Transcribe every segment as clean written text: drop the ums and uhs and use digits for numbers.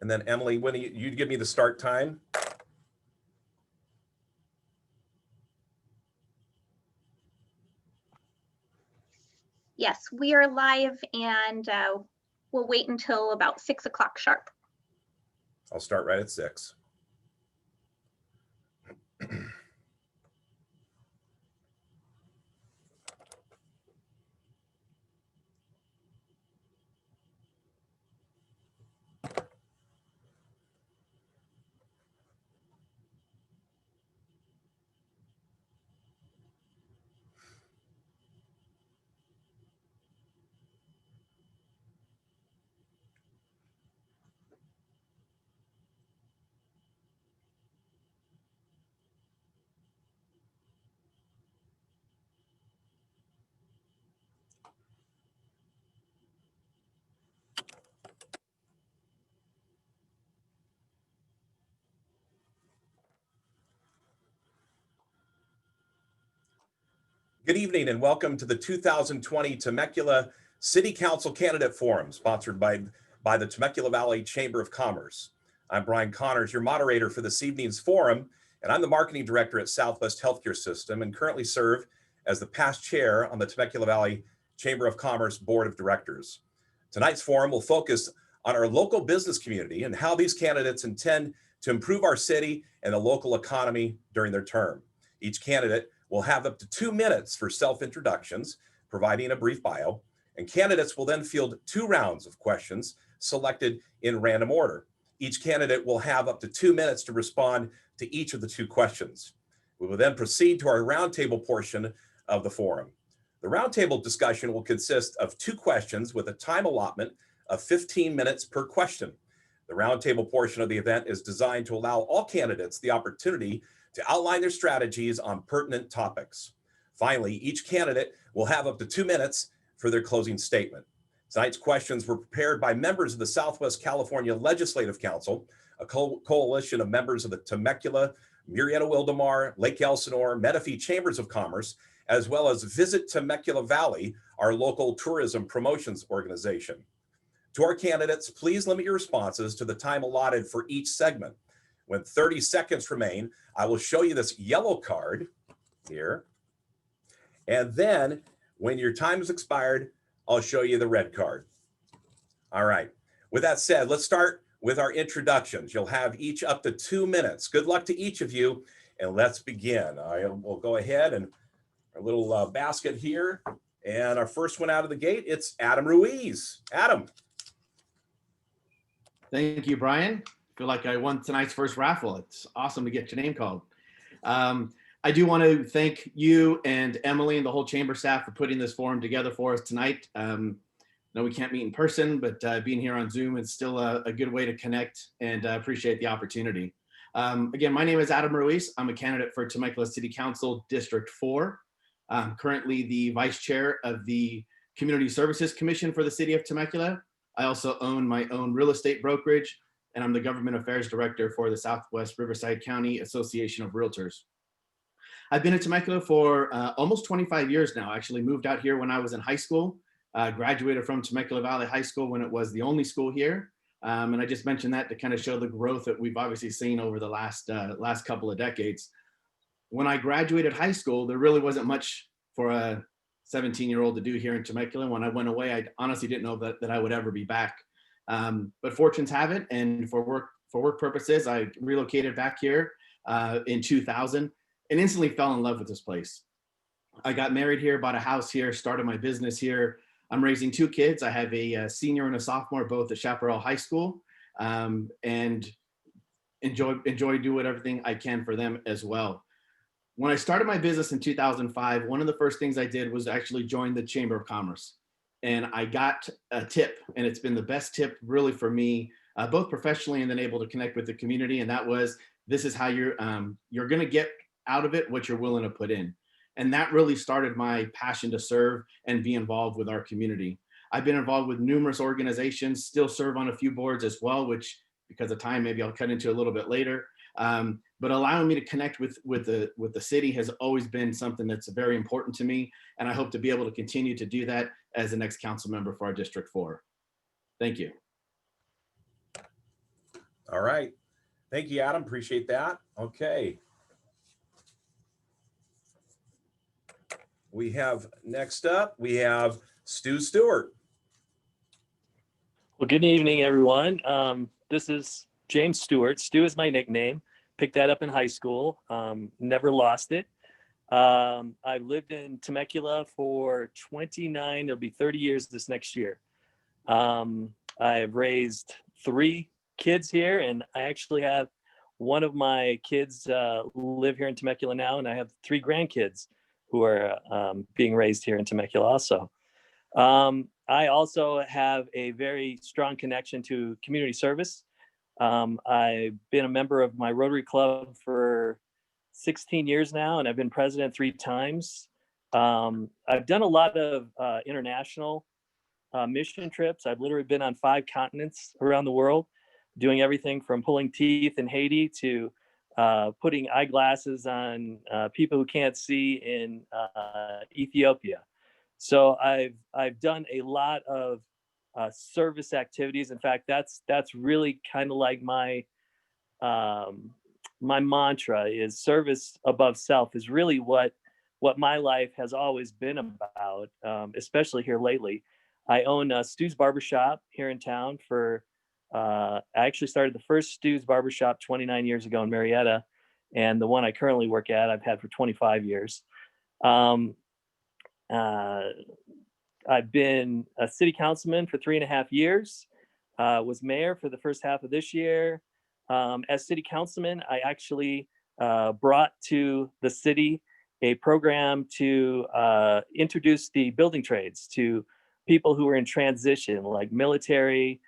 And then Emily, when you give me the start time? Yes, we are live, and we'll wait until about 6 o'clock sharp. I'll start right at 6. Good evening and welcome to the 2020 Temecula City Council Candidate Forum, sponsored by the Temecula Valley Chamber of Commerce. I'm Brian Connors, your moderator for this evening's forum, and I'm the marketing director at Southwest Healthcare System and currently serve as the past chair on the Temecula Valley Chamber of Commerce Board of Directors. Tonight's forum will focus on our local business community and how these candidates intend to improve our city and the local economy during their term. Each candidate will have up to 2 minutes for self-introductions, providing a brief bio, and candidates will then field 2 rounds of questions selected in random order. Each candidate will have up to 2 minutes to respond to each of the 2 questions. We will then proceed to our roundtable portion of the forum. The roundtable discussion will consist of 2 questions with a time allotment of 15 minutes per question. The roundtable portion of the event is designed to allow all candidates the opportunity to outline their strategies on pertinent topics. Finally, each candidate will have up to 2 minutes for their closing statement. Tonight's questions were prepared by members of the Southwest California Legislative Council, a coalition of members of the Temecula, Murrieta-Wildomar, Lake Elsinore, Menifee Chambers of Commerce, as well as Visit Temecula Valley, our local tourism promotions organization. To our candidates, please limit your responses to the time allotted for each segment. When 30 seconds remain, I will show you this yellow card here. And then when your time is expired, I'll show you the red card. All right. With that said, let's start with our introductions. You'll have each up to 2 minutes. Good luck to each of you. And let's begin. I will go ahead and our little basket here. And our first one out of the gate, it's Adam Ruiz. Adam. Thank you, Brian. Feel like I won tonight's first raffle. It's awesome to get your name called. I do want to thank you and Emily and the whole chamber staff for putting this forum together for us tonight. No, we can't meet in person, but being here on Zoom is still a good way to connect, and I appreciate the opportunity. Again, my name is Adam Ruiz. I'm a candidate for Temecula City Council District 4. I'm currently the vice chair of the Community Services Commission for the city of Temecula. I also own my own real estate brokerage, and I'm the Government Affairs Director for the Southwest Riverside County Association of Realtors. I've been in Temecula for almost 25 years now. I actually moved out here when I was in high school, graduated from Temecula Valley High School when it was the only school here. And I just mentioned that to kind of show the growth that we've obviously seen over the last couple of decades. When I graduated high school, there really wasn't much for a 17-year-old to do here in Temecula. When I went away, I honestly didn't know that I would ever be back. But fortunes have it, and for work purposes, I relocated back here in 2000 and instantly fell in love with this place. I got married here, bought a house here, started my business here. I'm raising 2 kids. I have a senior and a sophomore, both at Chaparral High School, and enjoy doing everything I can for them as well. When I started my business in 2005, one of the first things I did was actually join the Chamber of Commerce. And I got a tip, and it's been the best tip really for me, both professionally and then able to connect with the community. And that was, this is how you're going to get out of it what you're willing to put in. And that really started my passion to serve and be involved with our community. I've been involved with numerous organizations, still serve on a few boards as well, which because of time, maybe I'll cut into a little bit later. But allowing me to connect with the city has always been something that's very important to me. And I hope to be able to continue to do that as the next council member for our District 4. Thank you. All right. Thank you, Adam. Appreciate that. Okay. We have next up, we have Stu Stewart. Well, good evening, everyone. This is James Stewart. Stu is my nickname. Picked that up in high school. Never lost it. I've lived in Temecula for 29, it'll be 30 years this next year. I've raised 3 kids here, and I actually have one of my kids live here in Temecula now, and I have 3 grandkids who are being raised here in Temecula also. I also have a very strong connection to community service. I've been a member of my Rotary Club for 16 years now, and I've been president 3 times. I've done a lot of international mission trips. I've literally been on 5 continents around the world, doing everything from pulling teeth in Haiti to putting eyeglasses on people who can't see in Ethiopia. So I've done a lot of service activities. In fact, that's really kind of like my my mantra is service above self is really what my life has always been about, especially here lately. I own Stu's Barbershop here in town for, I actually started the first Stu's Barbershop 29 years ago in Marietta, and the one I currently work at, I've had for 25 years. I've been a city councilman for 3.5 years, was mayor for the first half of this year. As city councilman, I actually brought to the city a program to introduce the building trades to people who were in transition, like military,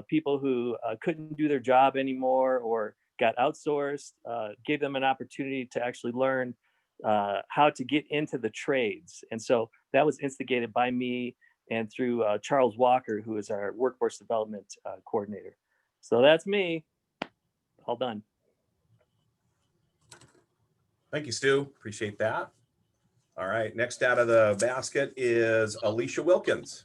people who couldn't do their job anymore or got outsourced, gave them an opportunity to actually learn how to get into the trades. And so that was instigated by me and through Charles Walker, who is our workforce development coordinator. So that's me. All done. Thank you, Stu. Appreciate that. All right. Next out of the basket is Alicia Wilkins.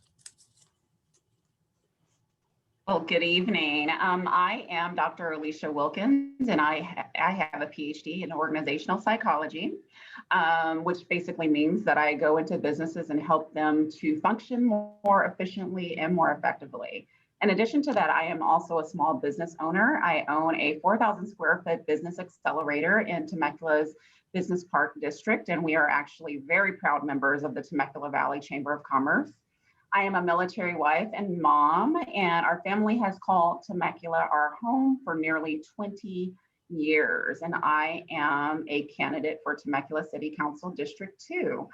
Well, good evening. I am Dr. Alicia Wilkins, and I have a PhD in organizational psychology, which basically means that I go into businesses and help them to function more efficiently and more effectively. In addition to that, I am also a small business owner. I own a 4,000 square foot business accelerator in Temecula's Business Park District, and we are actually very proud members of the Temecula Valley Chamber of Commerce. I am a military wife and mom, and our family has called Temecula our home for nearly 20 years. And I am a candidate for Temecula City Council District 2.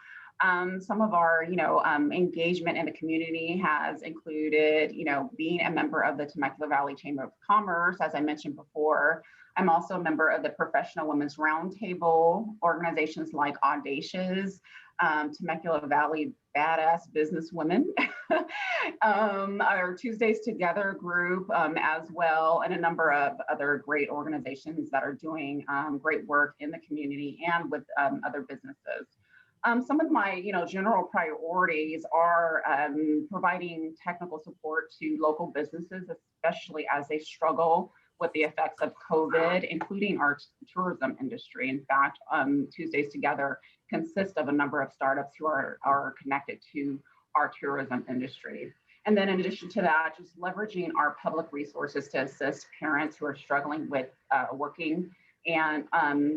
Some of our, engagement in the community has included, being a member of the Temecula Valley Chamber of Commerce. As I mentioned before, I'm also a member of the Professional Women's Roundtable, organizations like Audacious, Temecula Valley Badass Businesswomen, our Tuesdays Together group as well, and a number of other great organizations that are doing great work in the community and with other businesses. Some of my, general priorities are providing technical support to local businesses, especially as they struggle with the effects of COVID, including our tourism industry. In fact, Tuesdays Together consists of a number of startups who are connected to our tourism industry. And then in addition to that, just leveraging our public resources to assist parents who are struggling with working and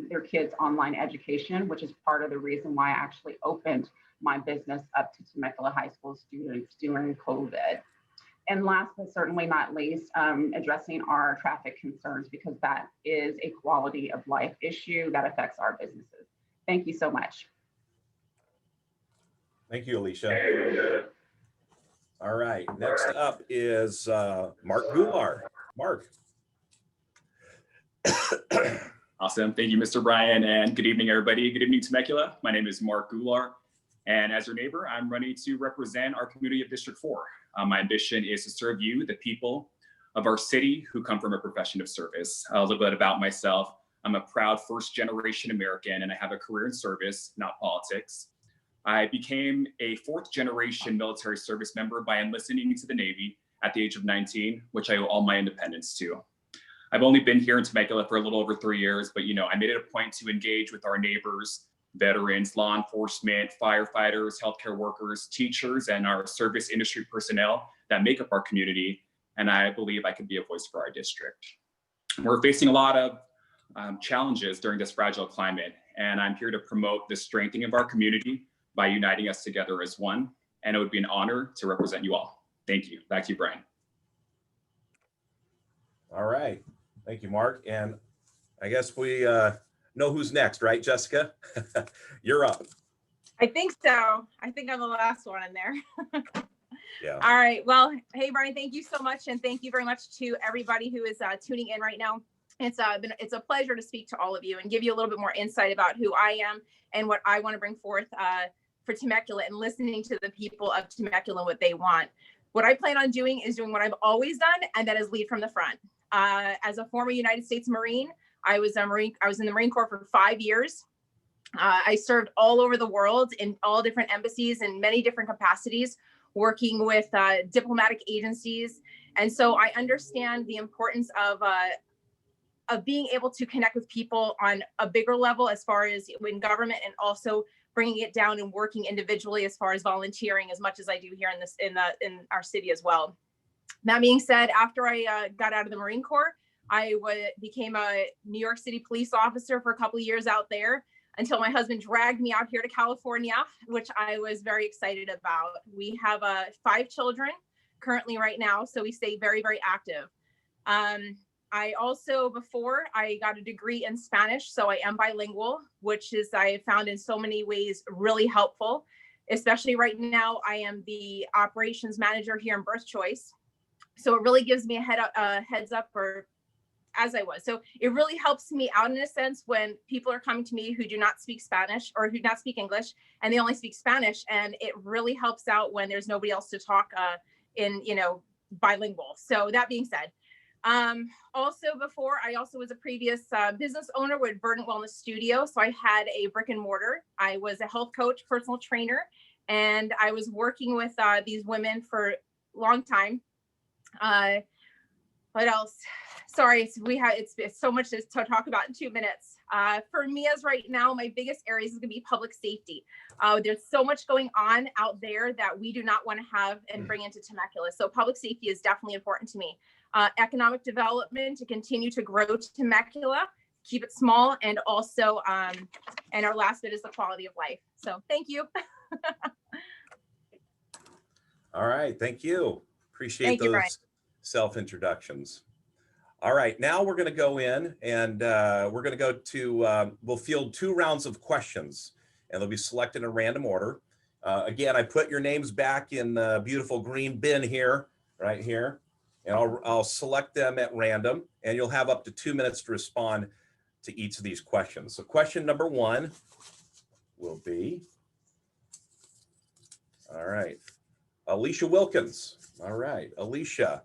their kids' online education, which is part of the reason why I actually opened my business up to Temecula High School students during COVID. And last but certainly not least, addressing our traffic concerns, because that is a quality of life issue that affects our businesses. Thank you so much. Thank you, Alicia. All right, next up is Mark Goulart. Mark. Awesome. Thank you, Mr. Bryan, and good evening, everybody. Good evening, Temecula. My name is Mark Goulart, and as your neighbor, I'm running to represent our community of District 4. My ambition is to serve you, the people of our city who come from a profession of service. A little bit about myself. I'm a proud first-generation American, and I have a career in service, not politics. I became a fourth-generation military service member by enlisting into the Navy at the age of 19, which I owe all my independence to. I've only been here in Temecula for a little over 3 years, but I made it a point to engage with our neighbors, veterans, law enforcement, firefighters, healthcare workers, teachers, and our service industry personnel that make up our community. And I believe I can be a voice for our district. We're facing a lot of challenges during this fragile climate, and I'm here to promote the strengthening of our community by uniting us together as one. And it would be an honor to represent you all. Thank you. Back to you, Brian. All right. Thank you, Mark. And I guess we know who's next, right, Jessica? You're up. I think so. I think I'm the last one in there. Yeah. All right. Well, hey, Brian, thank you so much. And thank you very much to everybody who is tuning in right now. It's a pleasure to speak to all of you and give you a little bit more insight about who I am and what I want to bring forth for Temecula, and listening to the people of Temecula and what they want. What I plan on doing is doing what I've always done, and that is lead from the front. As a former United States Marine, I was in the Marine Corps for 5 years. I served all over the world in all different embassies and many different capacities, working with diplomatic agencies. And so I understand the importance of being able to connect with people on a bigger level as far as in government, and also bringing it down and working individually as far as volunteering, as much as I do here in our city as well. That being said, after I got out of the Marine Corps, I became a New York City police officer for a couple of years out there, until my husband dragged me out here to California, which I was very excited about. We have 5 children currently right now, so we stay very, very active. I also, before I got a degree in Spanish, so I am bilingual, which is, I have found in so many ways really helpful, especially right now. I am the operations manager here in Birth Choice. So it really gives me a heads up, or as I was. So it really helps me out in a sense when people are coming to me who do not speak Spanish or who do not speak English, and they only speak Spanish. And it really helps out when there's nobody else to talk in, bilingual. So that being said, also before, I also was a previous business owner with Verdant Wellness Studio. So I had a brick and mortar. I was a health coach, personal trainer, and I was working with these women for a long time. What else? Sorry, it's so much to talk about in 2 minutes. For me, as right now, my biggest areas is going to be public safety. There's so much going on out there that we do not want to have and bring into Temecula. So public safety is definitely important to me. Economic development, to continue to grow Temecula, keep it small, and also, and our last bit is the quality of life. So thank you. All right. Thank you. Appreciate Thank you, Brian. those self-introductions. All right. Now we're going to go in and we're going to go to, we'll field 2 rounds of questions, and they'll be selected in random order. Again, I put your names back in the beautiful green bin here, right here, and I'll select them at random, and you'll have up to 2 minutes to respond to each of these questions. So question number 1 will be, all right, Alicia Wilkins. All right, Alicia.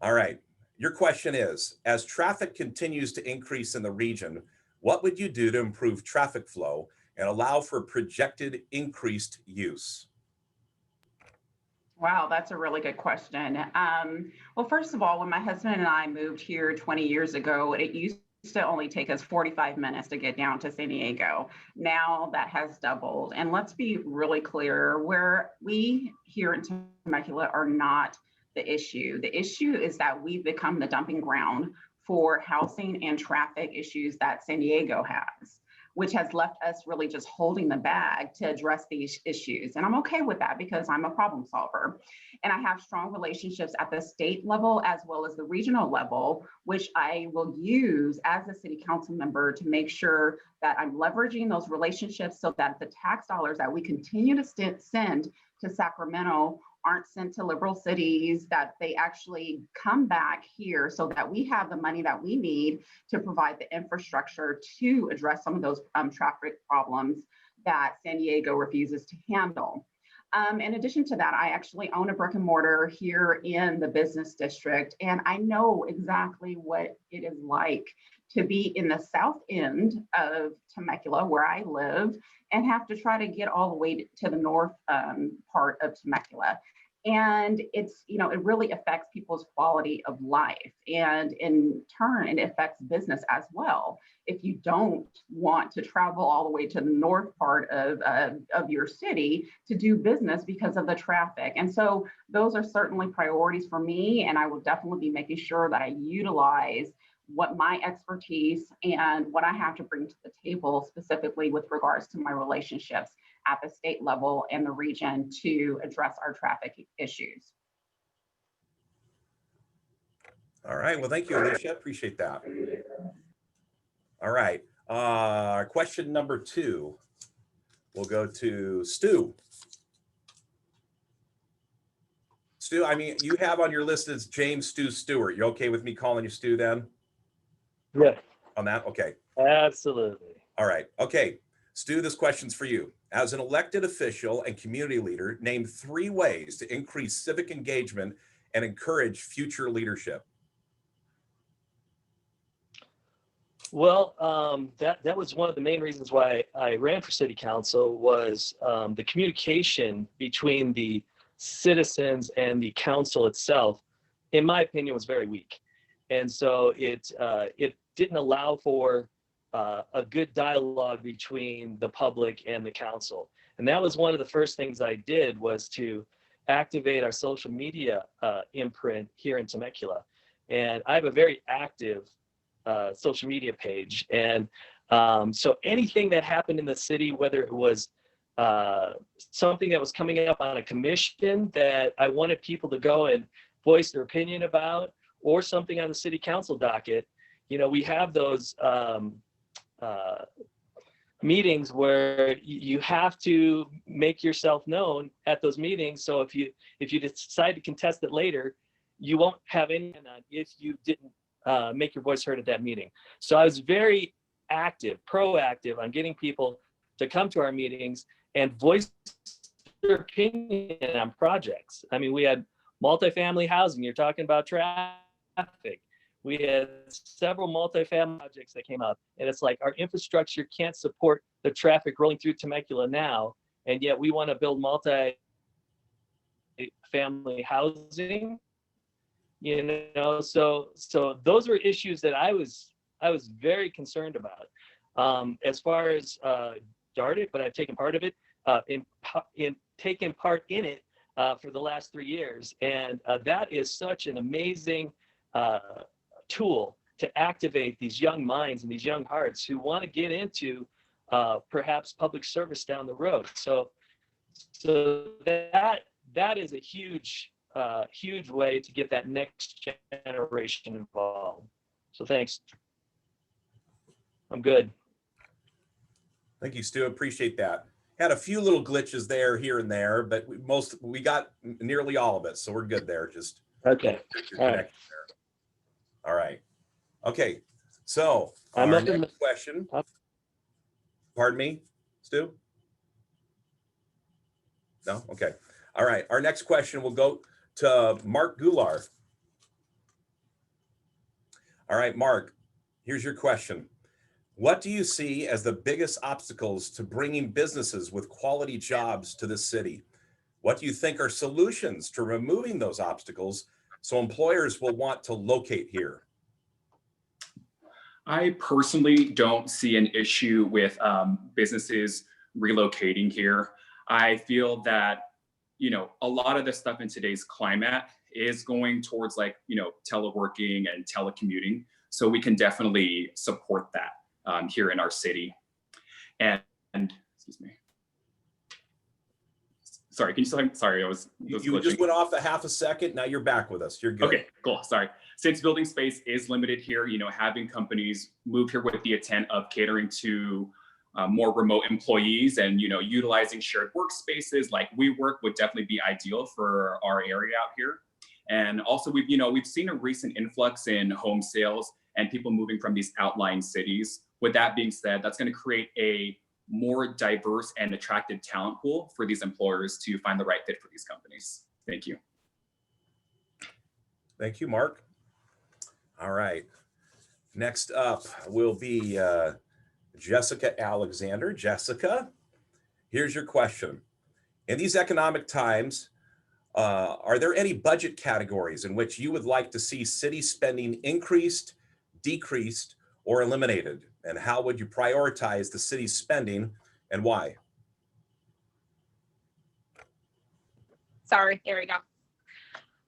All right, your question is, as traffic continues to increase in the region, what would you do to improve traffic flow and allow for projected increased use? Wow, that's a really good question. Well, first of all, when my husband and I moved here 20 years ago, it used to only take us 45 minutes to get down to San Diego. Now that has doubled. And let's be really clear, where we here in Temecula are not the issue. The issue is that we've become the dumping ground for housing and traffic issues that San Diego has, which has left us really just holding the bag to address these issues. And I'm okay with that because I'm a problem solver. And I have strong relationships at the state level as well as the regional level, which I will use as a city council member to make sure that I'm leveraging those relationships so that the tax dollars that we continue to send to Sacramento aren't sent to liberal cities, that they actually come back here so that we have the money that we need to provide the infrastructure to address some of those traffic problems that San Diego refuses to handle. In addition to that, I actually own a brick and mortar here in the business district, and I know exactly what it is like to be in the south end of Temecula, where I live, and have to try to get all the way to the north part of Temecula. And it's, it really affects people's quality of life. And in turn, it affects business as well. If you don't want to travel all the way to the north part of your city to do business because of the traffic. And so those are certainly priorities for me. And I will definitely be making sure that I utilize what my expertise and what I have to bring to the table, specifically with regards to my relationships at the state level and the region to address our traffic issues. All right. Well, thank you, Alicia. Appreciate that. All right. Question number 2. We'll go to Stu. Stu, I mean, you have on your list as James Stu Stewart. You okay with me calling you Stu then? Yeah, On that? Okay. absolutely. All right. Okay. Stu, this question's for you. As an elected official and community leader, name 3 ways to increase civic engagement and encourage future leadership. Well, that was one of the main reasons why I ran for city council was the communication between the citizens and the council itself, in my opinion, was very weak. And so it didn't allow for a good dialogue between the public and the council. And that was one of the first things I did was to activate our social media imprint here in Temecula. And I have a very active social media page. And so anything that happened in the city, whether it was something that was coming up on a commission that I wanted people to go and voice their opinion about, or something on the city council docket, we have those meetings where you have to make yourself known at those meetings. So if you decide to contest it later, you won't have any if you didn't make your voice heard at that meeting. So I was very proactive on getting people to come to our meetings and voice their opinion on projects. I mean, we had multifamily housing. You're talking about traffic. We had several multifamily projects that came up, and it's like our infrastructure can't support the traffic rolling through Temecula now, and yet we want to build multi-family housing. So those were issues that I was very concerned about. As far as DART, but I've taken part of it taken part in it for the last 3 years, and that is such an amazing tool to activate these young minds and these young hearts who want to get into perhaps public service down the road. So that is a huge way to get that next generation involved. So thanks. I'm good. Thank you, Stu. Appreciate that. Had a few little glitches there, here and there, but we got nearly all of it, so we're good there. Just okay. All right. All right. Okay. So I'm our up in next question. Pardon me, Stu? No? Okay. All right. Our next question will go to Mark Goulart. All right, Mark, here's your question. What do you see as the biggest obstacles to bringing businesses with quality jobs to this city? What do you think are solutions to removing those obstacles so employers will want to locate here? I personally don't see an issue with businesses relocating here. I feel that, a lot of the stuff in today's climate is going towards teleworking and telecommuting. So we can definitely support that here in our city. And excuse me. Sorry, can you still, sorry, You just went off a half a second. Now you're back with us. You're good. Okay, cool. Sorry. Since building space is limited here, having companies move here with the intent of catering to more remote employees and, utilizing shared workspaces like WeWork would definitely be ideal for our area out here. And also we've seen a recent influx in home sales and people moving from these outlying cities. With that being said, that's going to create a more diverse and attractive talent pool for these employers to find the right fit for these companies. Thank you. Thank you, Mark. All right. Next up will be Jessica Alexander. Jessica, here's your question. In these economic times, Are there any budget categories in which you would like to see city spending increased, decreased, or eliminated? And how would you prioritize the city's spending and why? Sorry, there we go.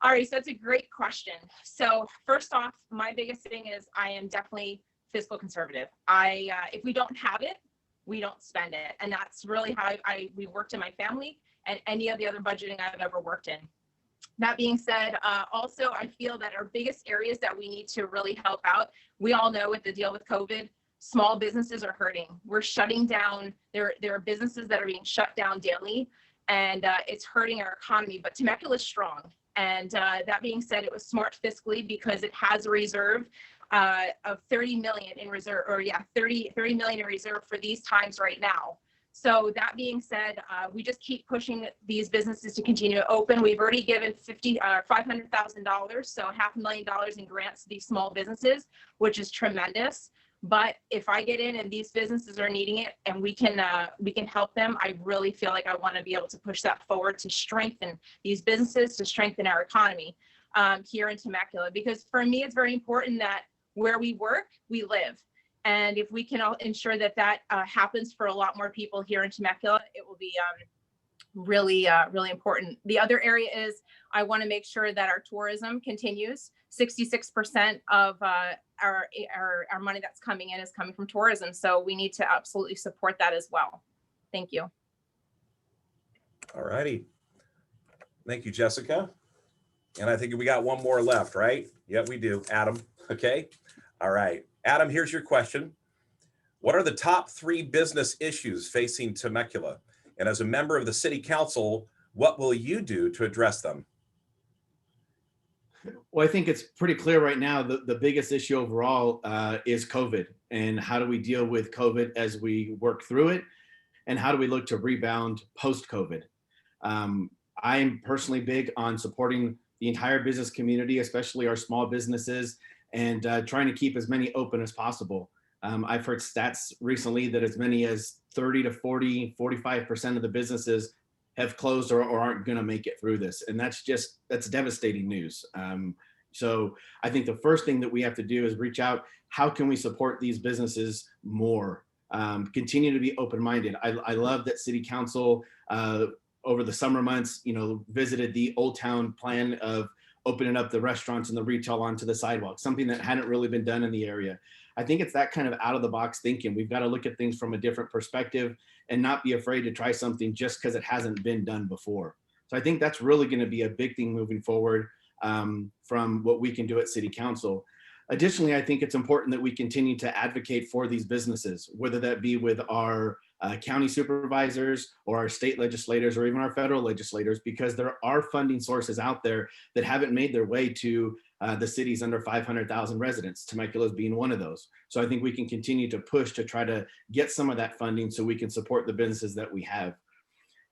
All right, so that's a great question. So first off, my biggest thing is I am definitely fiscal conservative. If we don't have it, we don't spend it. And that's really how we worked in my family and any of the other budgeting I've ever worked in. That being said, also, I feel that our biggest areas that we need to really help out, we all know with the deal with COVID, small businesses are hurting. We're shutting down. There are businesses that are being shut down daily, and it's hurting our economy, but Temecula is strong. And that being said, it was smart fiscally because it has a reserve of 30 million in reserve, or 30 million in reserve for these times right now. So that being said, we just keep pushing these businesses to continue to open. We've already given $500,000, so $500,000 in grants to these small businesses, which is tremendous. But if I get in and these businesses are needing it and we can help them, I really feel like I want to be able to push that forward to strengthen these businesses, to strengthen our economy here in Temecula. Because for me, it's very important that where we work, we live. And if we can ensure that that happens for a lot more people here in Temecula, it will be really important. The other area is I want to make sure that our tourism continues. 66% of our money that's coming in is coming from tourism. So we need to absolutely support that as well. Thank you. All righty. Thank you, Jessica. And I think we got one more left, right? Yep, we do. Adam. Okay. All right. Adam, here's your question. What are the top 3 business issues facing Temecula? And as a member of the city council, what will you do to address them? Well, I think it's pretty clear right now that the biggest issue overall is COVID, and how do we deal with COVID as we work through it, and how do we look to rebound post-COVID? I'm personally big on supporting the entire business community, especially our small businesses, and trying to keep as many open as possible. I've heard stats recently that as many as 30 to 40, 45% of the businesses have closed or aren't going to make it through this. And that's devastating news. So I think the first thing that we have to do is reach out. How can we support these businesses more? Continue to be open-minded. I love that City Council over the summer months, visited the Old Town plan of opening up the restaurants and the retail onto the sidewalk, something that hadn't really been done in the area. I think it's that kind of out of the box thinking. We've got to look at things from a different perspective and not be afraid to try something just because it hasn't been done before. So I think that's really going to be a big thing moving forward from what we can do at City Council. Additionally, I think it's important that we continue to advocate for these businesses, whether that be with our county supervisors or our state legislators or even our federal legislators, because there are funding sources out there that haven't made their way to the cities under 500,000 residents, Temecula being one of those. So I think we can continue to push to try to get some of that funding so we can support the businesses that we have.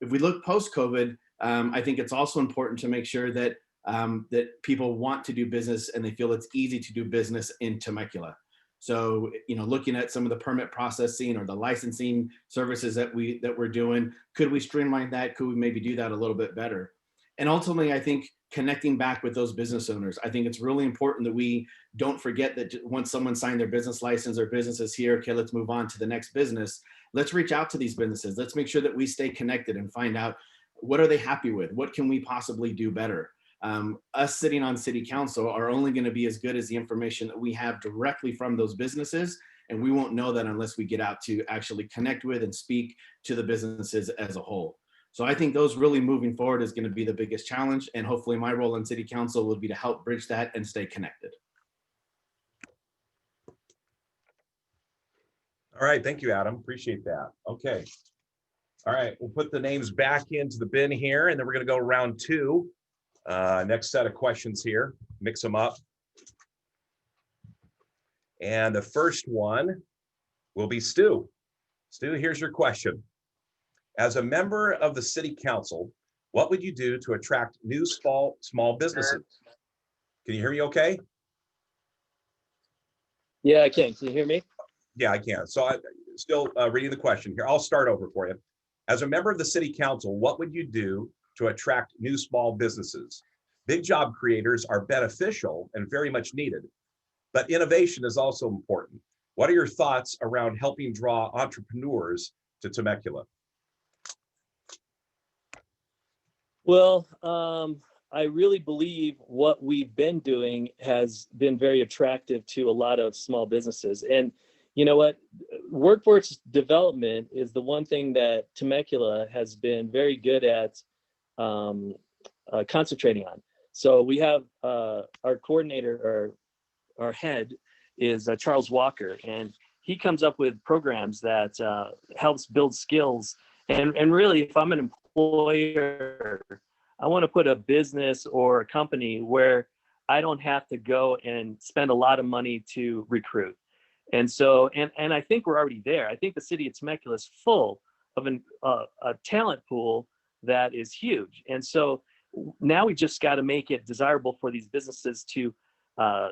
If we look post-COVID, I think it's also important to make sure that that people want to do business and they feel it's easy to do business in Temecula. So, looking at some of the permit processing or the licensing services that we're doing, could we streamline that? Could we maybe do that a little bit better? And ultimately, I think connecting back with those business owners, I think it's really important that we don't forget that once someone signed their business license or business is here, okay, let's move on to the next business. Let's reach out to these businesses. Let's make sure that we stay connected and find out what are they happy with? What can we possibly do better? Us sitting on City Council are only going to be as good as the information that we have directly from those businesses. And we won't know that unless we get out to actually connect with and speak to the businesses as a whole. So I think those really moving forward is going to be the biggest challenge. And hopefully my role in City Council will be to help bridge that and stay connected. All right. Thank you, Adam. Appreciate that. Okay. All right. We'll put the names back into the bin here, and then we're going to go round 2. Next set of questions here, mix them up. And the first one will be Stu. Stu, here's your question. As a member of the City Council, what would you do to attract new small businesses? Can you hear me okay? Yeah, I can. Can you hear me? Yeah, I can. So I'm still reading the question here. I'll start over for you. As a member of the City Council, what would you do to attract new small businesses. Big job creators are beneficial and very much needed, but innovation is also important. What are your thoughts around helping draw entrepreneurs to Temecula? Well, I really believe what we've been doing has been very attractive to a lot of small businesses. And you know what? Workforce development is the one thing that Temecula has been very good at concentrating on. So we have our coordinator, or our head, is Charles Walker, and he comes up with programs that helps build skills. And really, if I'm an employer, I want to put a business or a company where I don't have to go and spend a lot of money to recruit. And so, and I think we're already there. I think the city of Temecula is full of a talent pool that is huge. And so now we just got to make it desirable for these businesses to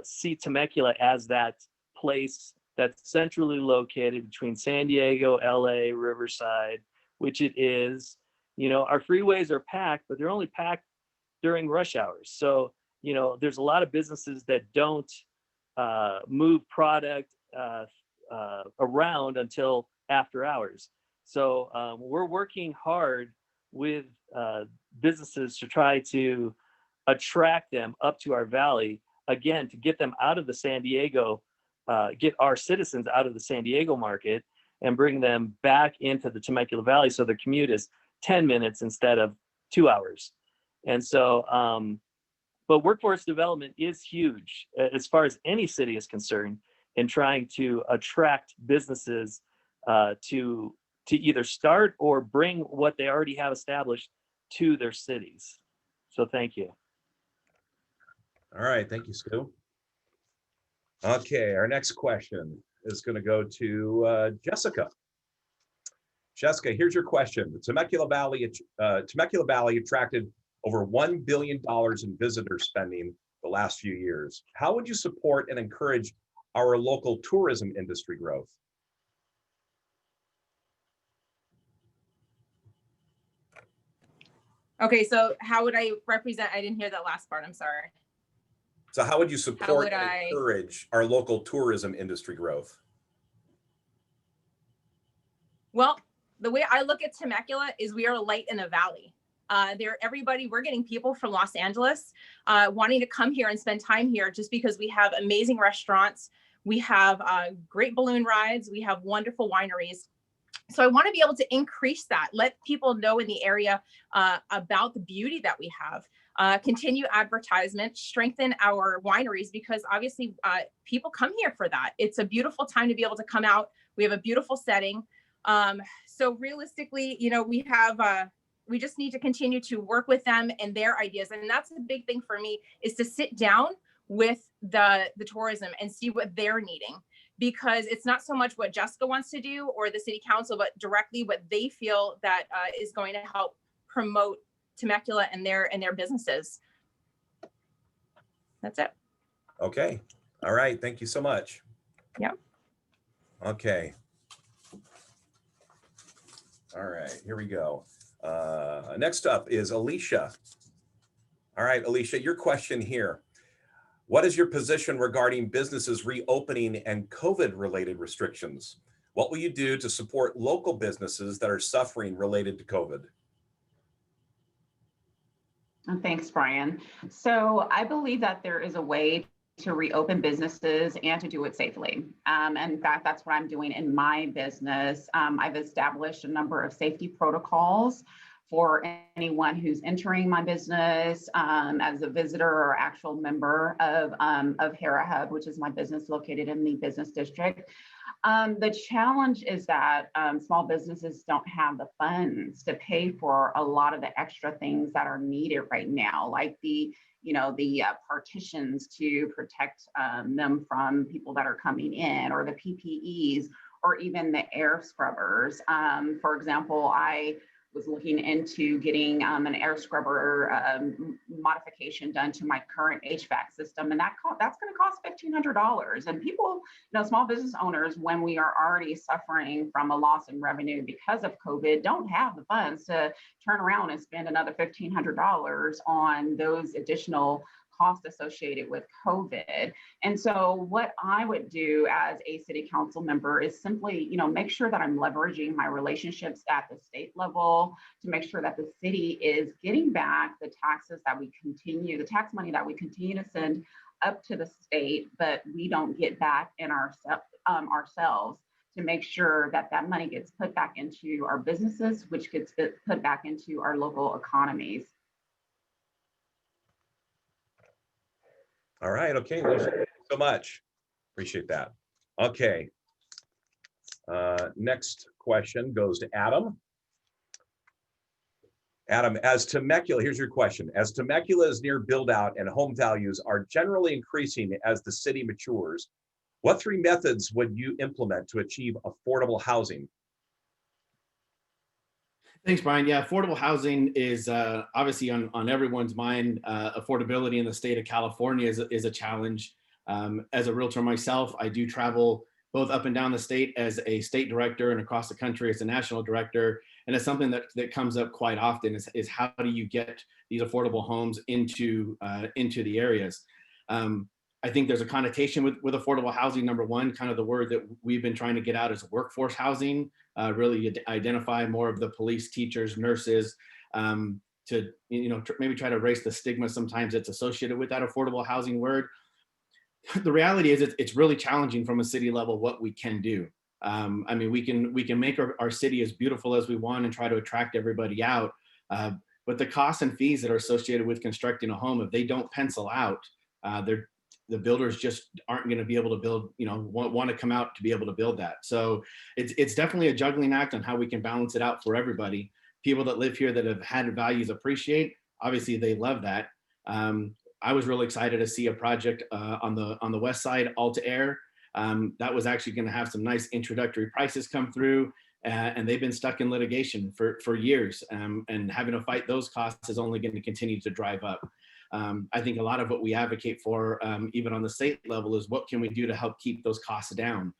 see Temecula as that place that's centrally located between San Diego, LA, Riverside, which it is. You know, our freeways are packed, but they're only packed during rush hours. So, you know, there's a lot of businesses that don't move product around until after hours. So we're working hard with businesses to try to attract them up to our valley, again, to get them out of the San Diego, get our citizens out of the San Diego market and bring them back into the Temecula Valley so their commute is 10 minutes instead of 2 hours. And so, but workforce development is huge as far as any city is concerned in trying to attract businesses to either start or bring what they already have established to their cities. So thank you. All right, thank you, Stu. Okay, our next question is going to go to Jessica. Jessica, here's your question. The Temecula Valley attracted over $1 billion in visitor spending the last few years. How would you support and encourage our local tourism industry growth? Okay, so how would I represent? I didn't hear that last part. I'm sorry. So how would you support would and I- encourage our local tourism industry growth? Well, the way I look at Temecula is we are a light in a valley. We're getting people from Los Angeles wanting to come here and spend time here just because we have amazing restaurants. We have great balloon rides. We have wonderful wineries. So I want to be able to increase that, let people know in the area about the beauty that we have, continue advertisement, strengthen our wineries, because obviously people come here for that. It's a beautiful time to be able to come out. We have a beautiful setting. So realistically, you know, we just need to continue to work with them and their ideas. And that's the big thing for me, is to sit down with the tourism and see what they're needing, because it's not so much what Jessica wants to do or the city council, but directly what they feel that is going to help promote Temecula and their businesses. That's it. Okay. All right. Thank you so much. Yeah. Okay. All right, here we go. Next up is Alicia. All right, Alicia, your question here. What is your position regarding businesses reopening and COVID-related restrictions? What will you do to support local businesses that are suffering related to COVID? Thanks, Brian. So I believe that there is a way to reopen businesses and to do it safely. In fact, that's what I'm doing in my business. I've established a number of safety protocols for anyone who's entering my business as a visitor or actual member of Hera Hub, which is my business located in the business district. The challenge is that small businesses don't have the funds to pay for a lot of the extra things that are needed right now, like the partitions to protect them from people that are coming in, or the PPEs, or even the air scrubbers. For example, I was looking into getting an air scrubber modification done to my current HVAC system, and that's going to cost $1,500. And people, small business owners, when we are already suffering from a loss in revenue because of COVID, don't have the funds to turn around and spend another $1,500 on those additional costs associated with COVID. And so what I would do as a city council member is simply, make sure that I'm leveraging my relationships at the state level to make sure that the city is getting back the tax money that we continue to send up to the state, but we don't get back in ourselves, to make sure that that money gets put back into our businesses, which gets put back into our local economies. All right. Okay. Thank you so much. Appreciate that. Okay. Next question goes to Adam. Adam, as Temecula, here's your question. As Temecula is near build out and home values are generally increasing as the city matures, what 3 methods would you implement to achieve affordable housing? Thanks, Brian. Yeah, affordable housing is obviously on everyone's mind. Affordability in the state of California is a challenge. As a realtor myself, I do travel both up and down the state as a state director and across the country as a national director. And it's something that comes up quite often is how do you get these affordable homes into the areas? I think there's a connotation with affordable housing. Number one, kind of the word that we've been trying to get out is workforce housing, really identify more of the police, teachers, nurses, to maybe try to erase the stigma sometimes that's associated with that affordable housing word. The reality is it's really challenging from a city level what we can do. I mean, we can make our city as beautiful as we want and try to attract everybody out, but the costs and fees that are associated with constructing a home, if they don't pencil out, the builders just aren't going to be able to build, want to come out to be able to build that. So it's definitely a juggling act on how we can balance it out for everybody. People that live here that have had values appreciate, obviously they love that. I was really excited to see a project on the west side, Alta Air. That was actually going to have some nice introductory prices come through, and they've been stuck in litigation for years, and having to fight those costs is only going to continue to drive up. I think a lot of what we advocate for, even on the state level, is what can we do to help keep those costs down.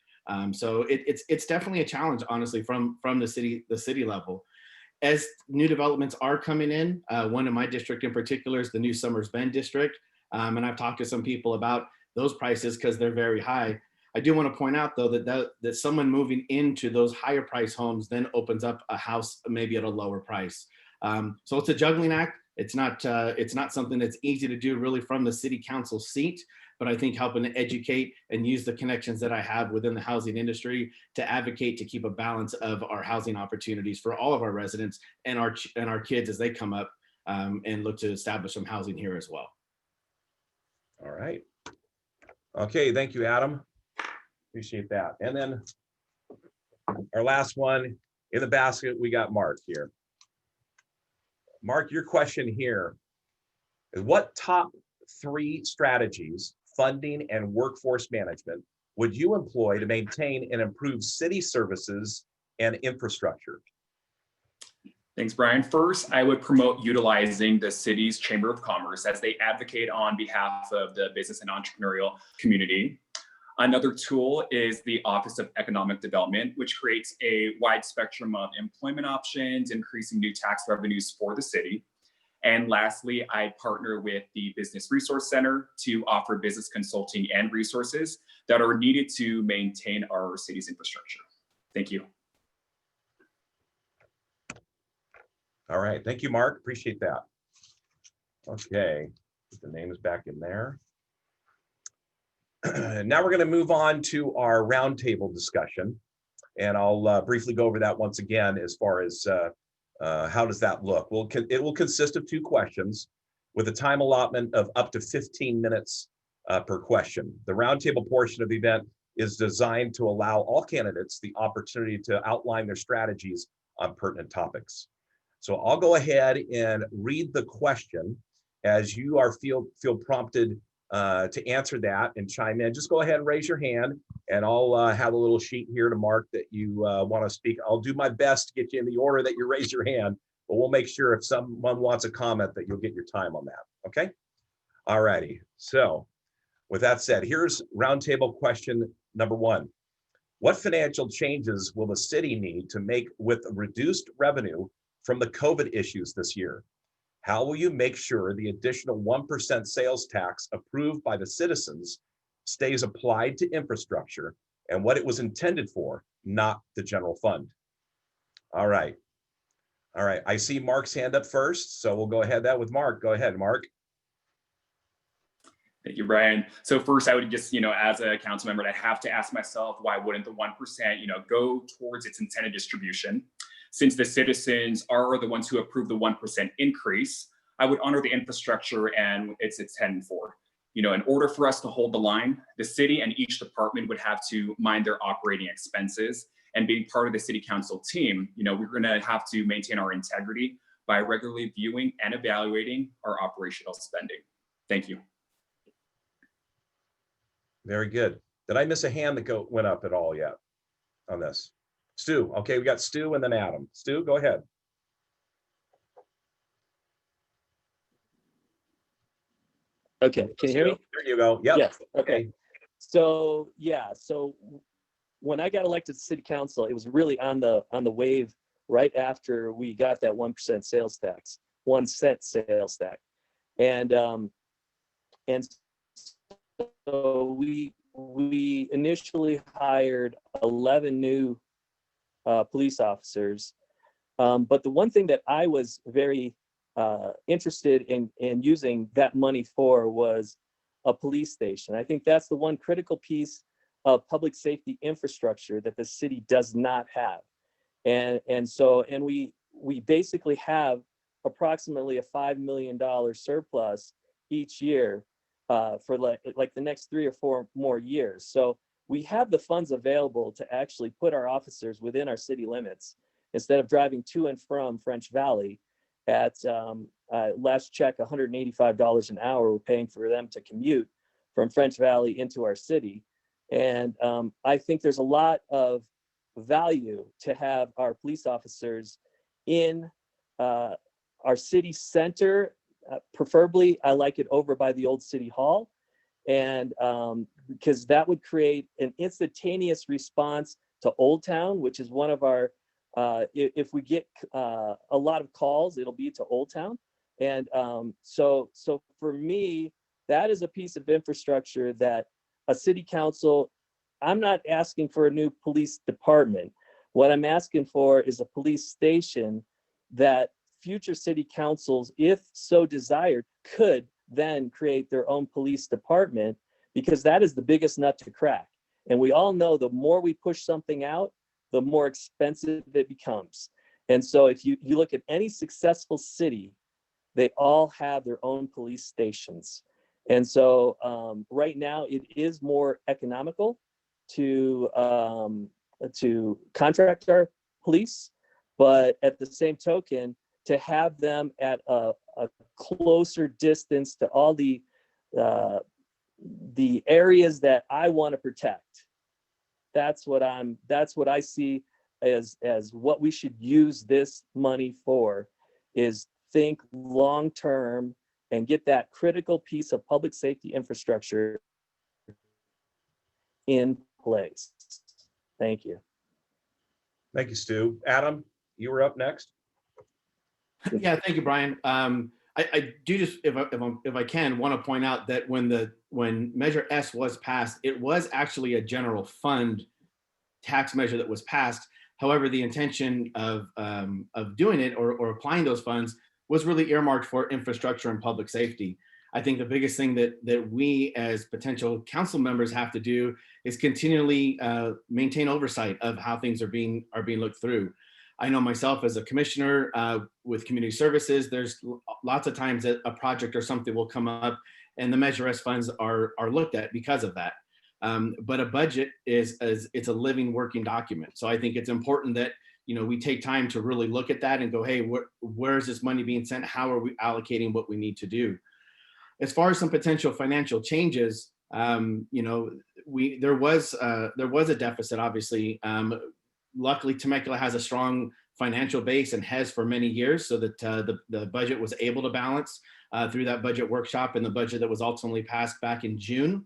So it's definitely a challenge, honestly, from the city level. As new developments are coming in, one in my district in particular is the new Summers Bend district, and I've talked to some people about those prices because they're very high. I do want to point out though that someone moving into those higher price homes then opens up a house maybe at a lower price. So it's a juggling act. It's not something that's easy to do really from the city council seat, but I think helping to educate and use the connections that I have within the housing industry to advocate to keep a balance of our housing opportunities for all of our residents and our kids as they come up and look to establish some housing here as well. All right. Okay, thank you, Adam. Appreciate that. And then our last one in the basket, we got Mark here. Mark, your question here is what top 3 strategies, funding and workforce management would you employ to maintain and improve city services and infrastructure? Thanks, Brian. First, I would promote utilizing the city's Chamber of Commerce as they advocate on behalf of the business and entrepreneurial community. Another tool is the Office of Economic Development, which creates a wide spectrum of employment options, increasing new tax revenues for the city. And lastly, I partner with the Business Resource Center to offer business consulting and resources that are needed to maintain our city's infrastructure. Thank you. All right, thank you, Mark. Appreciate that. Okay, put the names back in there. Now we're going to move on to our roundtable discussion, and I'll briefly go over that once again as far as how does that look. Well, it will consist of 2 questions with a time allotment of up to 15 minutes per question. The roundtable portion of the event is designed to allow all candidates the opportunity to outline their strategies on pertinent topics. So I'll go ahead and read the question as you feel prompted to answer that and chime in, just go ahead and raise your hand, and I'll have a little sheet here to mark that you want to speak. I'll do my best to get you in the order that you raise your hand, but we'll make sure if someone wants a comment that you'll get your time on that. Okay. All righty. So with that said, here's roundtable question number 1. What financial changes will the city need to make with reduced revenue from the COVID issues this year? How will you make sure the additional 1% sales tax approved by the citizens stays applied to infrastructure and what it was intended for, not the general fund? All right. All right. I see Mark's hand up first, so we'll go ahead with Mark. Go ahead, Mark. Thank you, Brian. So first, I would just, as a council member, I have to ask myself, why wouldn't the 1%, go towards its intended distribution? Since the citizens are the ones who approve the 1% increase, I would honor the infrastructure and its intended for. In order for us to hold the line, the city and each department would have to mind their operating expenses. And being part of the city council team, we're going to have to maintain our integrity by regularly viewing and evaluating our operational spending. Thank you. Very good. Did I miss a hand that went up at all yet on this? Stu. Okay, we got Stu and then Adam. Stu, go ahead. Okay, can you hear me? There you go. Yep. Yes. Okay. So yeah, so when I got elected to city council, it was really on the wave right after we got that 1% sales tax, 1 cent sales tax, and so we initially hired 11 new police officers, but the one thing that I was very interested in using that money for was a police station. I think that's the one critical piece of public safety infrastructure that the city does not have, and we basically have approximately a $5 million surplus each year for like the next 3 or 4 more years. So we have the funds available to actually put our officers within our city limits instead of driving to and from French Valley at last check $185 an hour. We're paying for them to commute from French Valley into our city. And I think there's a lot of value to have our police officers in our city center. Preferably, I like it over by the old city hall, and because that would create an instantaneous response to Old Town, which is one of our, if we get a lot of calls, it'll be to Old Town. And so for me, that is a piece of infrastructure that a city council, I'm not asking for a new police department. What I'm asking for is a police station that future city councils, if so desired, could then create their own police department, because that is the biggest nut to crack. And we all know the more we push something out, the more expensive it becomes. And so if you look at any successful city, they all have their own police stations. And so right now it is more economical to contract our police, but at the same token, to have them at a closer distance to all the areas that I want to protect. That's what I see as what we should use this money for, is think long term and get that critical piece of public safety infrastructure in place. Thank you. Thank you, Stu. Adam, you were up next. Yeah, thank you, Brian. I do just, if I can, want to point out that when Measure S was passed, it was actually a general fund tax measure that was passed. However, the intention of doing it or applying those funds was really earmarked for infrastructure and public safety. I think the biggest thing that we as potential council members have to do is continually maintain oversight of how things are being looked through. I know myself as a commissioner with community services, there's lots of times that a project or something will come up and the Measure S funds are looked at because of that. But a budget it's a living, working document. So I think it's important that we take time to really look at that and go, hey, where is this money being sent? How are we allocating what we need to do? as far as some potential financial changes, you know, there was a deficit, obviously. Luckily, Temecula has a strong financial base and has for many years, so that the budget was able to balance through that budget workshop and the budget that was ultimately passed back in June.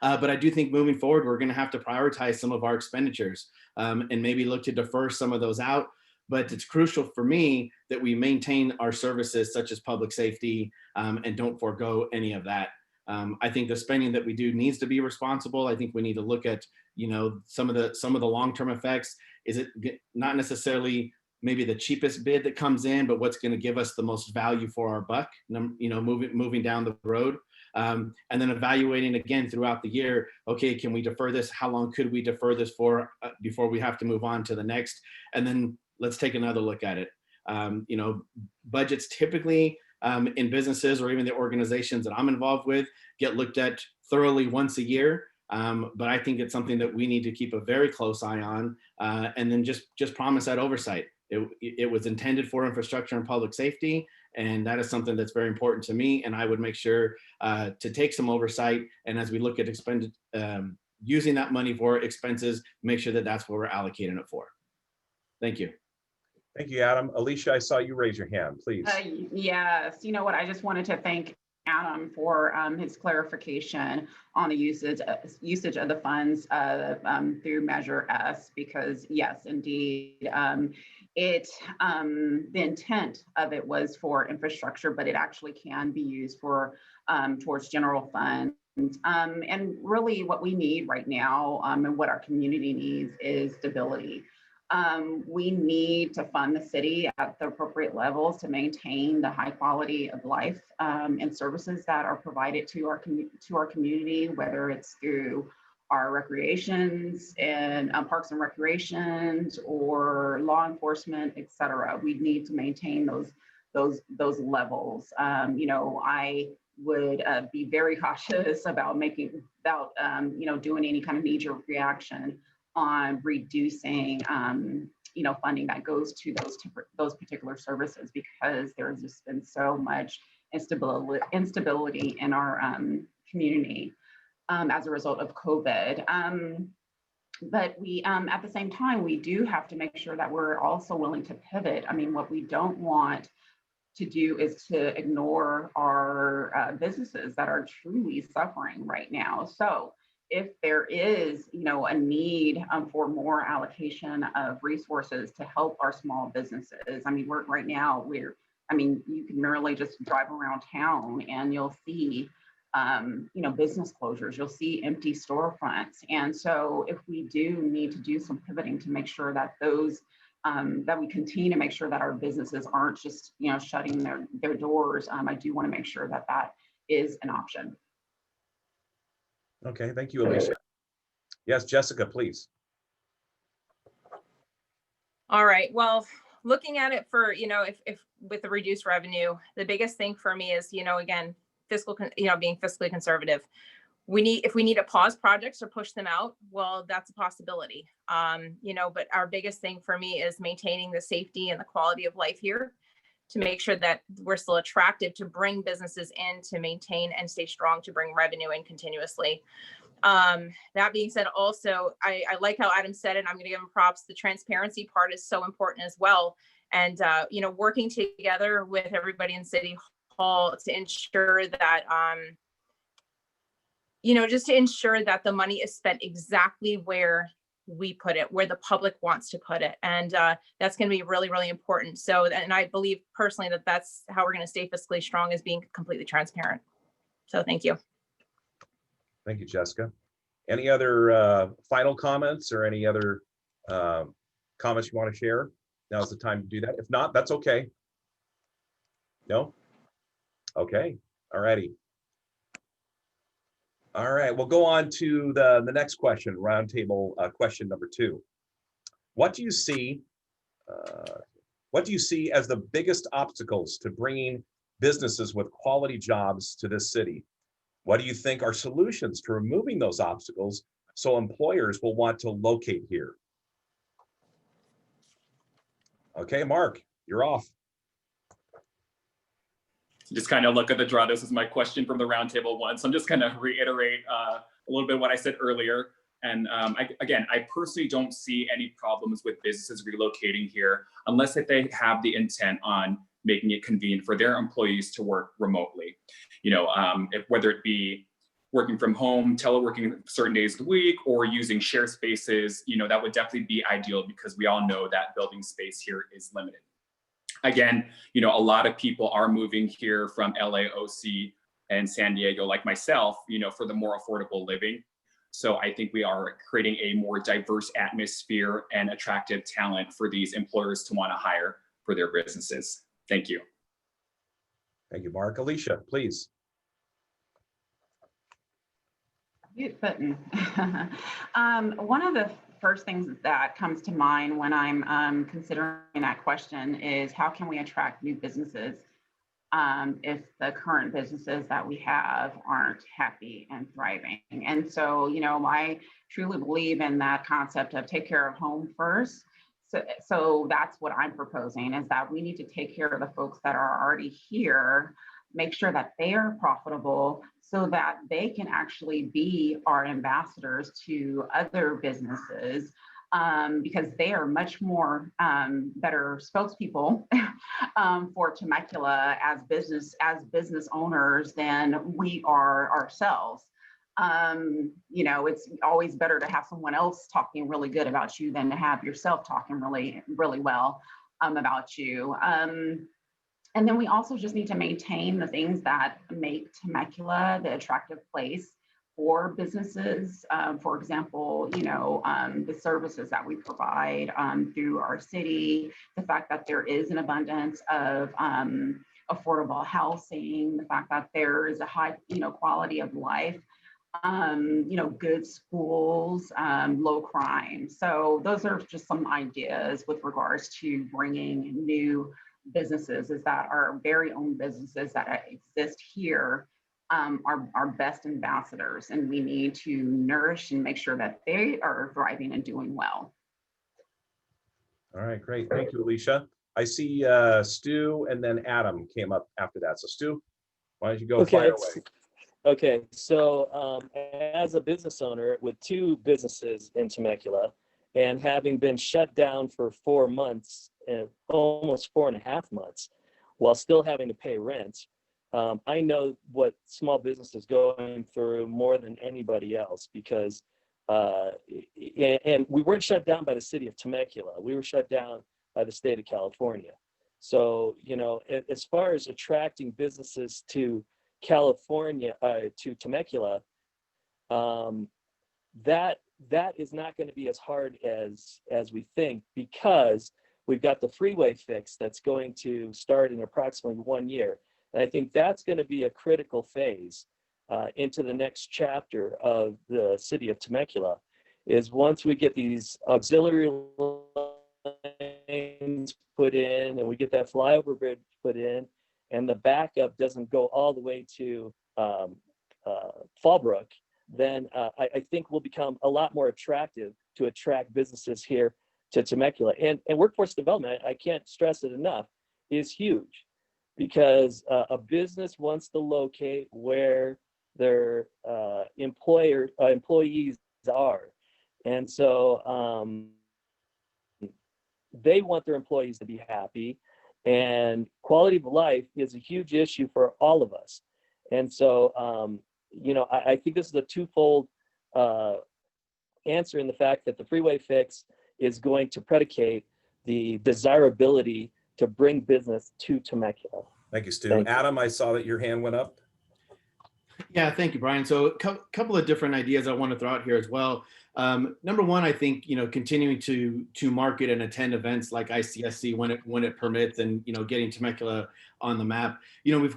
But I do think moving forward, we're going to have to prioritize some of our expenditures and maybe look to defer some of those out. But it's crucial for me that we maintain our services such as public safety and don't forego any of that. I think the spending that we do needs to be responsible. I think we need to look at, you know, some of the long-term effects. Is it not necessarily maybe the cheapest bid that comes in, but what's going to give us the most value for our buck, you know, moving down the road. And then evaluating again throughout the year, okay, can we defer this? How long could we defer this for before we have to move on to the next? And then let's take another look at it. You know, budgets typically in businesses or even the organizations that I'm involved with get looked at thoroughly once a year. But I think it's something that we need to keep a very close eye on and then just promise that oversight. It was intended for infrastructure and public safety, and that is something that's very important to me. And I would make sure to take some oversight, and as we look at using that money for expenses, make sure that that's what we're allocating it for. Thank you. Thank you, Adam. Alicia, I saw you raise your hand, please. Yes, you know what, I just wanted to thank Adam for his clarification on the usage of the funds through Measure S, because yes, indeed, the intent of it was for infrastructure, but it actually can be used for towards general funds. And really what we need right now and what our community needs is stability. We need to fund the city at the appropriate levels to maintain the high quality of life and services that are provided to our community, whether it's through our recreations and parks and recreations or law enforcement, et cetera. We need to maintain those levels. You know, I would be very cautious about you know, doing any kind of knee-jerk reaction on reducing, you know, funding that goes to those particular services, because there's just been so much instability in our community as a result of COVID. But we, at the same time, we do have to make sure that we're also willing to pivot. I mean, what we don't want to do is to ignore our businesses that are truly suffering right now. So if there is, you know, a need for more allocation of resources to help our small businesses, I mean, I mean, you can merely just drive around town and you'll see, you know, business closures, you'll see empty storefronts. And so if we do need to do some pivoting to make sure that that we continue to make sure that our businesses aren't just, you know, shutting their doors, I do want to make sure that that is an option. Okay, thank you, Alicia. Yes, Jessica, please. All right, well, looking at it for, you know, if with the reduced revenue, the biggest thing for me is, you know, again, being fiscally conservative. If we need to pause projects or push them out, well, that's a possibility. You know, but our biggest thing for me is maintaining the safety and the quality of life here, to make sure that we're still attractive to bring businesses in, to maintain and stay strong, to bring revenue in continuously. That being said, also, I like how Adam said it. I'm going to give him props. The transparency part is so important as well. And, you know, working together with everybody in City Hall to ensure that, you know, just to ensure that the money is spent exactly where we put it, where the public wants to put it. And that's going to be really, really important. So, and I believe personally that that's how we're going to stay fiscally strong, is being completely transparent. So thank you. Thank you, Jessica. Any other final comments or any other comments you want to share? Now's the time to do that. If not, that's okay. No? Okay. All righty. All right, we'll go on to the next question, roundtable question number 2. What do you see as the biggest obstacles to bringing businesses with quality jobs to this city? What do you think are solutions to removing those obstacles so employers will want to locate here? Okay, Mark, you're off. just kind of look at the draw. This is my question from the roundtable one. So I'm just kind of reiterate a little bit what I said earlier. And I personally don't see any problems with businesses relocating here unless if they have the intent on making it convenient for their employees to work remotely. Whether it be working from home, teleworking certain days of the week, or using share spaces, that would definitely be ideal because we all know that building space here is limited. Again, a lot of people are moving here from LA, OC, and San Diego, like myself, for the more affordable living. So I think we are creating a more diverse atmosphere and attractive talent for these employers to want to hire for their businesses. Thank you. Thank you, Mark. Alicia, please. Mute button. One of the first things that comes to mind when I'm considering that question is how can we attract new businesses if the current businesses that we have aren't happy and thriving? And so, I truly believe in that concept of take care of home first. So that's what I'm proposing, is that we need to take care of the folks that are already here, make sure that they are profitable so that they can actually be our ambassadors to other businesses, because they are much more better spokespeople for Temecula as business owners than we are ourselves. It's always better to have someone else talking really good about you than to have yourself talking really, really well about you. And then we also just need to maintain the things that make Temecula the attractive place for businesses. For example, the services that we provide through our city, the fact that there is an abundance of affordable housing, the fact that there is a high, quality of life, good schools, low crime. So those are just some ideas with regards to bringing new businesses, is that our very own businesses that exist here are best ambassadors, and we need to nourish and make sure that they are thriving and doing well. All right, great. Thank you, Alicia. I see Stu and then Adam came up after that. So Stu, why don't you go fire away? Okay, so as a business owner with 2 businesses in Temecula and having been shut down for 4 months, and almost 4.5 months, while still having to pay rent, I know what small business is going through more than anybody else, because, and we weren't shut down by the city of Temecula, we were shut down by the state of California. So, as far as attracting businesses to California, to Temecula, that is not going to be as hard as we think, because we've got the freeway fix that's going to start in approximately 1 year. And I think that's going to be a critical phase into the next chapter of the city of Temecula, is once we get these auxiliary lanes put in and we get that flyover bridge put in, and the backup doesn't go all the way to Fallbrook, then I think we'll become a lot more attractive to attract businesses here to Temecula. And workforce development, I can't stress it enough, is huge, because a business wants to locate where their employees are. And so they want their employees to be happy, and quality of life is a huge issue for all of us. And so, I think this is a twofold answer, in the fact that the freeway fix is going to predicate the desirability to bring business to Temecula. Thank you, Stu. Adam, I saw that your hand went up. Yeah, thank you, Brian. So a couple of different ideas I want to throw out here as well. Number one, I think, continuing to market and attend events like ICSC when it permits, and, getting Temecula on the map.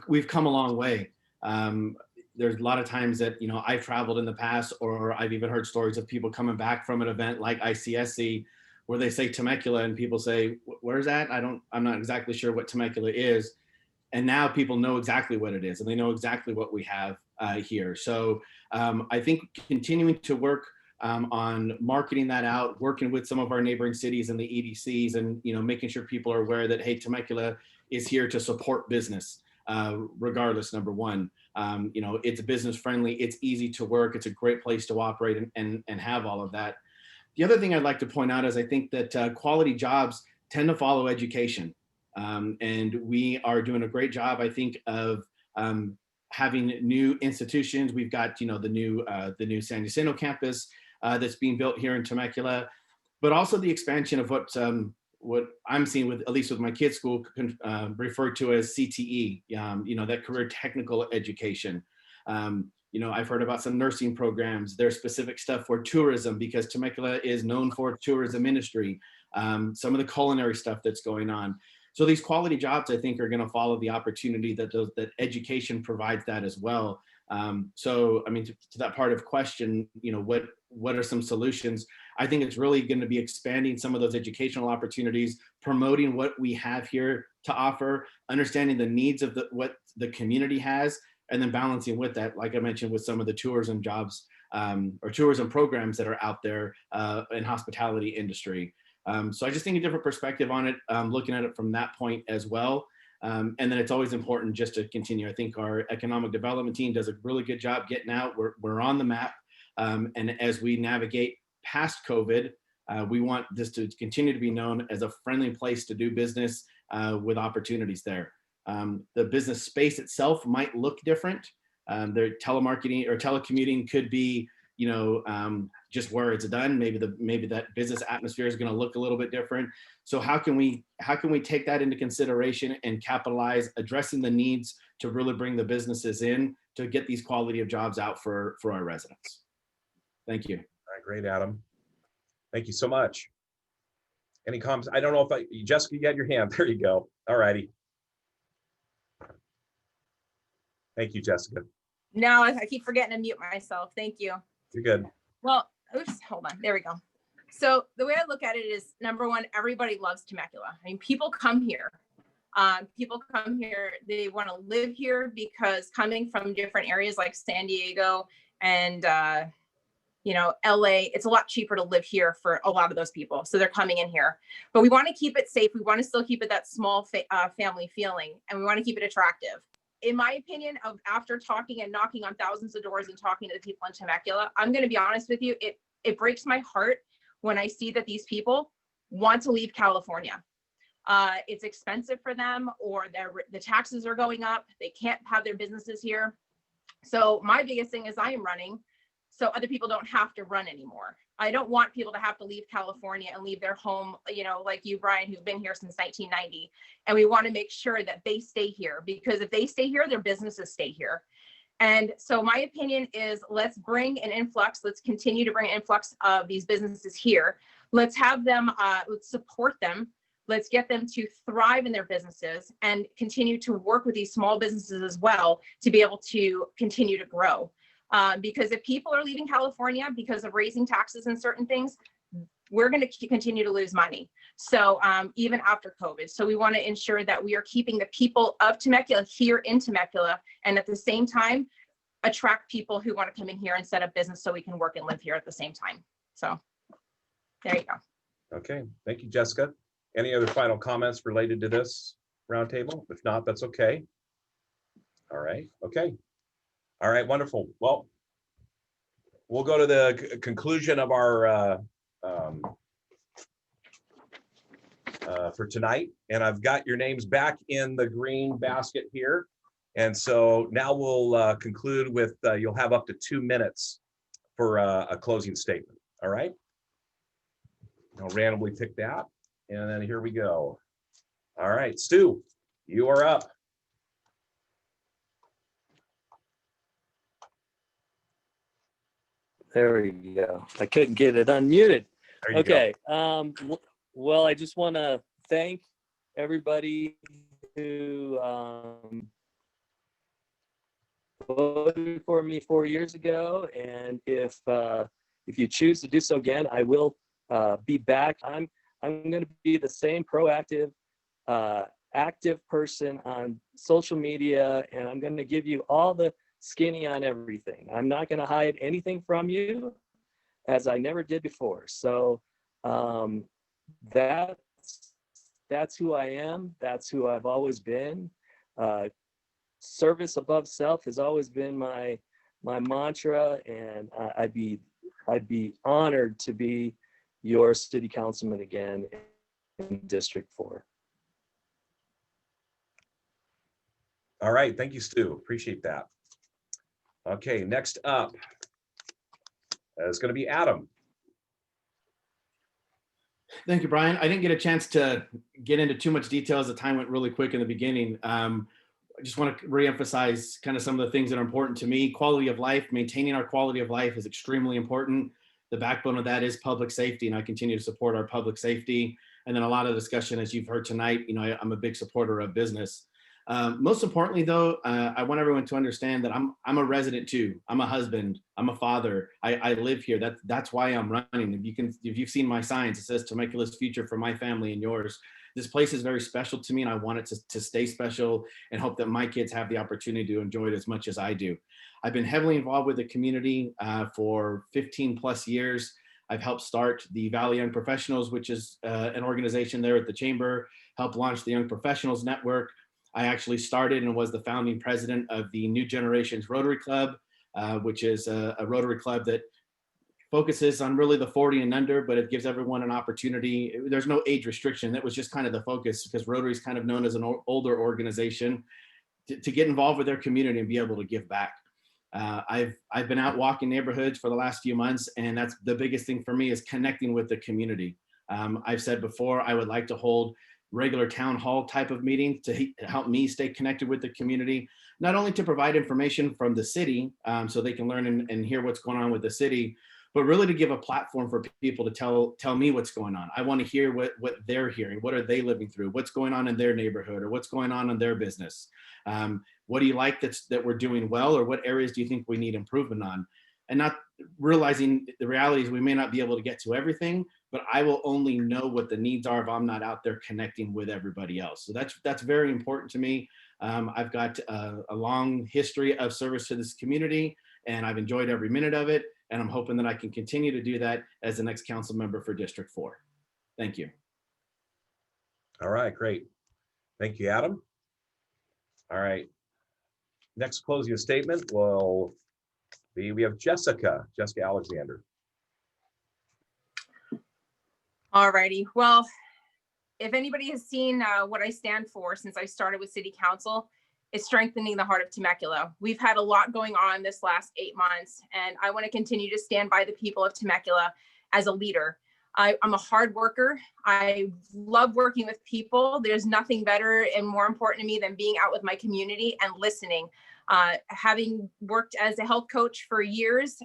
We've come a long way. There's a lot of times that, I've traveled in the past, or I've even heard stories of people coming back from an event like ICSC where they say Temecula and people say, where's that? I'm not exactly sure what Temecula is. And now people know exactly what it is, and they know exactly what we have here. So I think continuing to work on marketing that out, working with some of our neighboring cities and the EDCs, and making sure people are aware that, hey, Temecula is here to support business. regardless, number one. It's business friendly, it's easy to work, it's a great place to operate and have all of that. The other thing I'd like to point out is I think that quality jobs tend to follow education. And we are doing a great job, I think, of having new institutions. We've got, the new San Jacinto campus that's being built here in Temecula, but also the expansion of what I'm seeing with, at least with my kids' school, referred to as CTE, that career technical education. I've heard about some nursing programs. There's specific stuff for tourism because Temecula is known for tourism industry. Some of the culinary stuff that's going on. So these quality jobs, I think, are going to follow the opportunity that education provides that as well. To that part of question, what are some solutions? I think it's really going to be expanding some of those educational opportunities, promoting what we have here to offer, understanding the needs of what the community has, and then balancing with that, like I mentioned, with some of the tourism jobs or tourism programs that are out there in hospitality industry. So I just think a different perspective on it, looking at it from that point as well. And then it's always important just to continue. I think our economic development team does a really good job getting out. We're on the map. And as we navigate past COVID, we want this to continue to be known as a friendly place to do business with opportunities there. The business space itself might look different. Their telemarketing or telecommuting could be, just where it's done. Maybe that business atmosphere is going to look a little bit different. So how can we take that into consideration and capitalize, addressing the needs to really bring the businesses in to get these quality of jobs out for our residents? Thank you. All right, great, Adam. Thank you so much. Any comments? I don't know if Jessica, you got your hand. There you go. All righty. Thank you, Jessica. No, I keep forgetting to mute myself. Thank you. You're good. Well, oops, hold on. There we go. So the way I look at it is, number one, everybody loves Temecula. I mean, people come here. They want to live here because coming from different areas like San Diego and, LA, it's a lot cheaper to live here for a lot of those people. So they're coming in here. But we want to keep it safe. We want to still keep it that small family feeling, and we want to keep it attractive. In my opinion, after talking and knocking on thousands of doors and talking to the people in Temecula, I'm going to be honest with you, it breaks my heart when I see that these people want to leave California. It's expensive for them, or the taxes are going up. They can't have their businesses here. So my biggest thing is I am running so other people don't have to run anymore. I don't want people to have to leave California and leave their home, like you, Brian, who've been here since 1990. And we want to make sure that they stay here, because if they stay here, their businesses stay here. And so my opinion is, let's bring an influx. Let's continue to bring an influx of these businesses here. Let's have them, let's support them. Let's get them to thrive in their businesses and continue to work with these small businesses as well to be able to continue to grow. Because if people are leaving California because of raising taxes and certain things, we're going to continue to lose money. So even after COVID, so we want to ensure that we are keeping the people of Temecula here in Temecula, and at the same time, attract people who want to come in here and set up business so we can work and live here at the same time. So there you go. Okay, thank you, Jessica. Any other final comments related to this roundtable? If not, that's okay. All right, okay. All right, wonderful. Well, we'll go to the conclusion of our for tonight, and I've got your names back in the green basket here. And so now we'll conclude with, you'll have up to 2 minutes for a closing statement. All right. I'll randomly pick that, and then here we go. All right, Stu, you are up. There we go. I couldn't get it unmuted. There you Okay. Well, I just want to thank everybody who voted for me 4 years ago, and if you choose to do so again, I will be back. I'm going to be the same proactive, active person on social media, and I'm going to give you all the skinny on everything. I'm not going to hide anything from you, as I never did before. So that's who I am. That's who I've always been. service above self has always been my mantra, and I'd be honored to be your city councilman again in District 4. All right, thank you, Stu. Appreciate that. Okay, next up is going to be Adam. Thank you, Brian. I didn't get a chance to get into too much detail as the time went really quick in the beginning. I just want to reemphasize kind of some of the things that are important to me. Quality of life, maintaining our quality of life is extremely important. The backbone of that is public safety, and I continue to support our public safety. And then a lot of discussion, as you've heard tonight, I'm a big supporter of business. Most importantly, though, I want everyone to understand that I'm a resident too. I'm a husband. I'm a father. I live here. That's why I'm running. If you've seen my signs, it says Temecula's future for my family and yours. This place is very special to me, and I want it to stay special, and hope that my kids have the opportunity to enjoy it as much as I do. I've been heavily involved with the community for 15 plus years. I've helped start the Valley Young Professionals, which is an organization there at the Chamber, helped launch the Young Professionals Network. I actually started and was the founding president of the New Generations Rotary Club, which is a Rotary Club that focuses on really the 40 and under, but it gives everyone an opportunity. There's no age restriction. That was just kind of the focus, because Rotary is kind of known as an older organization, to get involved with their community and be able to give back. I've been out walking neighborhoods for the last few months, and that's the biggest thing for me, is connecting with the community. I've said before, I would like to hold regular town hall type of meetings to help me stay connected with the community, not only to provide information from the city so they can learn and hear what's going on with the city, but really to give a platform for people to tell me what's going on. I want to hear what they're hearing. What are they living through? What's going on in their neighborhood, or what's going on in their business? What do you like that we're doing well, or what areas do you think we need improvement on? And not realizing the reality is we may not be able to get to everything, but I will only know what the needs are if I'm not out there connecting with everybody else. So that's very important to me. I've got a long history of service to this community, and I've enjoyed every minute of it. And I'm hoping that I can continue to do that as the next council member for District 4. Thank you. All right, great. Thank you, Adam. All right. Next closing statement will be, we have Jessica Alexander. All righty. Well, if anybody has seen what I stand for since I started with City Council, it's strengthening the heart of Temecula. We've had a lot going on this last 8 months, and I want to continue to stand by the people of Temecula as a leader. I'm a hard worker. I love working with people. There's nothing better and more important to me than being out with my community and listening. Having worked as a health coach for years,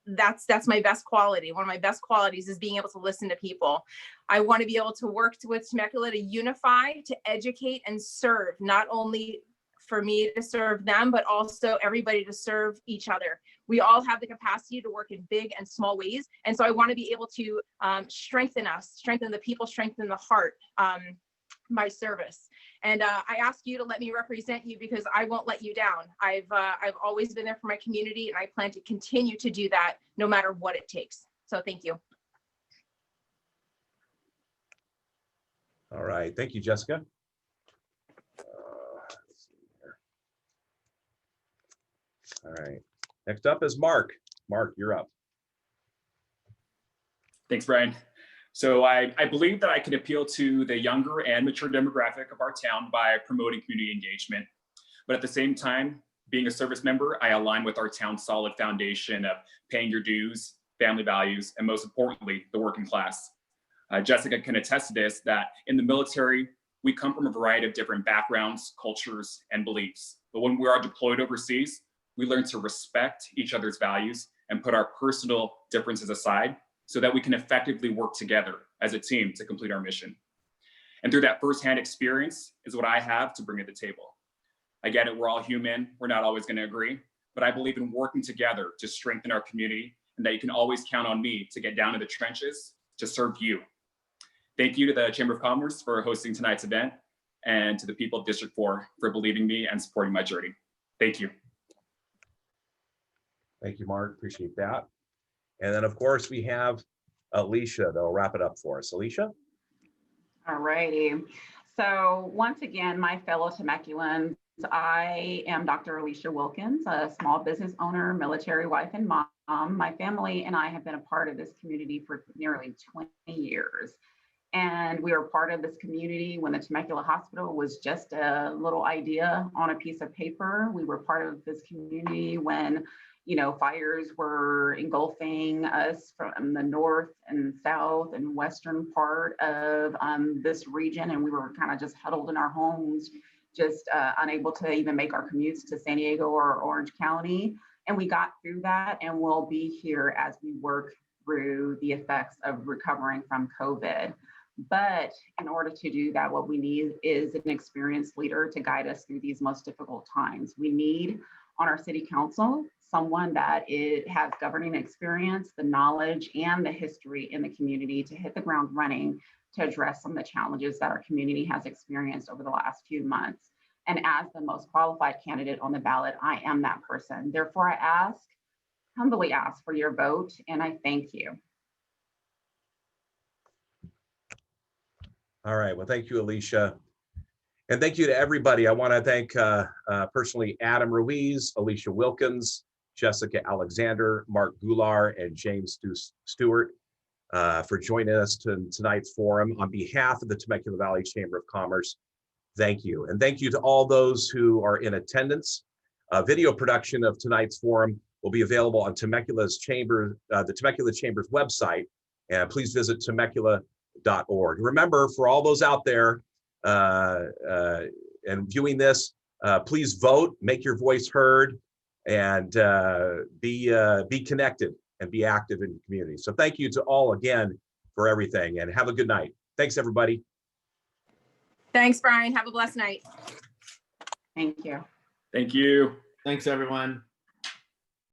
that's my best quality. One of my best qualities is being able to listen to people. I want to be able to work with Temecula to unify, to educate and serve, not only for me to serve them, but also everybody to serve each other. We all have the capacity to work in big and small ways. And so I want to be able to strengthen us, strengthen the people, strengthen the heart, my service. And I ask you to let me represent you, because I won't let you down. I've always been there for my community, and I plan to continue to do that no matter what it takes. So thank you. All right, thank you, Jessica. Let's see here. All right, next up is Mark. Mark, you're up. Thanks, Brian. So I believe that I can appeal to the younger and mature demographic of our town by promoting community engagement. But at the same time, being a service member, I align with our town's solid foundation of paying your dues, family values, and most importantly, the working class. Jessica can attest to this, that in the military, we come from a variety of different backgrounds, cultures, and beliefs. But when we are deployed overseas, we learn to respect each other's values and put our personal differences aside, so that we can effectively work together as a team to complete our mission. And through that firsthand experience is what I have to bring to the table. I get it, we're all human, we're not always gonna agree, but I believe in working together to strengthen our community, and that you can always count on me to get down to the trenches to serve you. Thank you to the Chamber of Commerce for hosting tonight's event, and to the people of District 4 for believing me and supporting my journey. Thank you. Thank you, Mark, appreciate that. And then, of course, we have Alicia that'll wrap it up for us. Alicia? All righty. So once again, my fellow Temeculans, I am Dr. Alicia Wilkins, a small business owner, military wife, and mom. My family and I have been a part of this community for nearly 20 years. And we were part of this community when the Temecula Hospital was just a little idea on a piece of paper. We were part of this community when, you know, fires were engulfing us from the north and south and western part of this region. And we were kind of just huddled in our homes, just unable to even make our commutes to San Diego or Orange County. And we got through that, and we'll be here as we work through the effects of recovering from COVID. But in order to do that, what we need is an experienced leader to guide us through these most difficult times. We need on our city council someone that has governing experience, the knowledge, and the history in the community to hit the ground running to address some of the challenges that our community has experienced over the last few months. And as the most qualified candidate on the ballot, I am that person. Therefore, I humbly ask for your vote, and I thank you. All right. Well, thank you, Alicia. And thank you to everybody. I want to thank personally Adam Ruiz, Alicia Wilkins, Jessica Alexander, Mark Goulart, and James Stewart for joining us tonight's forum. On behalf of the Temecula Valley Chamber of Commerce, thank you. And thank you to all those who are in attendance. Video production of tonight's forum will be available on the Temecula Chamber's website. And please visit temecula.org. Remember, for all those out there and viewing this, please vote, make your voice heard, and be connected and be active in the community. So thank you to all again for everything, and have a good night. Thanks, everybody. Thanks, Brian. Have a blessed night. Thank you. Thank you. Thanks, everyone.